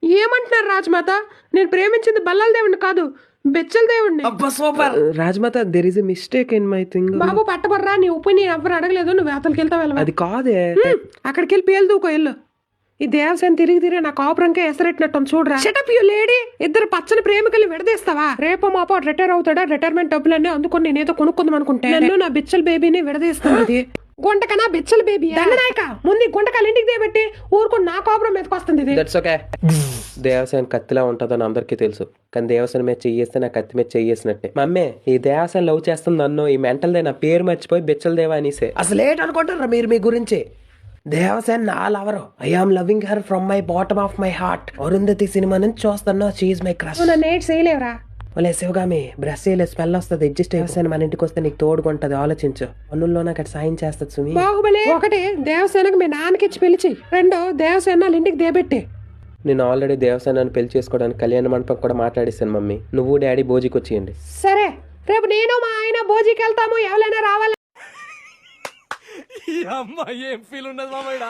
ఏమంటున్నారు రాజమాత? నేను ప్రేమించింది బల్లల దేవుడిని కాదు, బెచ్చల దేవుడిని. అబ్బా సూపర్. రాజమాత, there is a mistake in my thing. బాబు పట్టబర్రా, నీ ఒపీనియన్ ఎవరు అడగలేదు, నువ్వు వేతలకి వెళ్తావు. అది కాదే. అక్కడికి వెళ్ళి పేలు దూకో ఎల్లు. ఈ దేవసేన తిరిగి నా కాపురంకే ఎసరెట్టినట్టు చూడరా. Shut up you lady. ఇద్దరు పచ్చని ప్రేమికల్ని విడదీస్తావా? రేపో మాపో రిటైర్ అవుతాడా, రిటైర్మెంట్ డబ్బులన్నీ అందుకొని నేనేదో కొనుక్కుందాం అనుకుంటే నన్ను నా బిచ్చల బేబీని విడదీస్తుంది. గుంటకనా బిచ్చల బేబీ దండనాయక, ముందు గుంటకాలు ఇంటికి దేబెట్టి ఊరుకొని నా కాపురం మీదకి వస్తుంది ఇది. That's okay. దేవసేన కత్తిలా ఉంటుందని అందరికీ తెలుసు, కానీ దేవసేన మీద చెయ్యేస్తే నా కత్తి మీద చెయ్యేసినట్టే. మమ్మీ, ఈ దేవసేన లవ్ చేస్తుంది నన్ను. ఈ మెంటల్ దే నా పేరు మర్చిపోయి బిచ్చల దేవా అనేసే. అసలు ఏంటనుకుంటారా మీరు మీ గురించి? దేవసేన నా lover. I am loving her from my bottom of my heart. Arundhati cinema నుంచి చూస్తున్నా, షీఈ్ మై క్రష్. నన్ను ఏడ్ చేయలేవురా. వాళ్ళే శివగామి, బ్రష్ చేయలే, స్మెల్ వస్తుంది, అడ్జస్ట్ దేవసేన మన ఇంటికి వస్తే నీకు తోడుకుంటది, ఆలోచించు. పనుల్లో నాకు అటు సాయం చేస్తుంది సుమి. బాహుబలి ఒకటి దేవసేనకు మీ నాన్నకిచ్చి పిలిచి, రెండు దేవసేన వాళ్ళ ఇంటికి దేబెట్టి. నేను ఆల్రెడీ దేవసేనని పెళ్లి చేసుకోవడానికి కళ్యాణ మండపం కూడా మాట్లాడేశాను మమ్మీ. నువ్వు డాడీ భోజీకి వచ్చేయండి. సరే, రేపు నేను మా ఆయన భోజీకి వెళ్తాము, ఎవరైనా రావాలి. ఈ అమ్మాయి ఏం ఫీల్ ఉన్నది మామయ్య.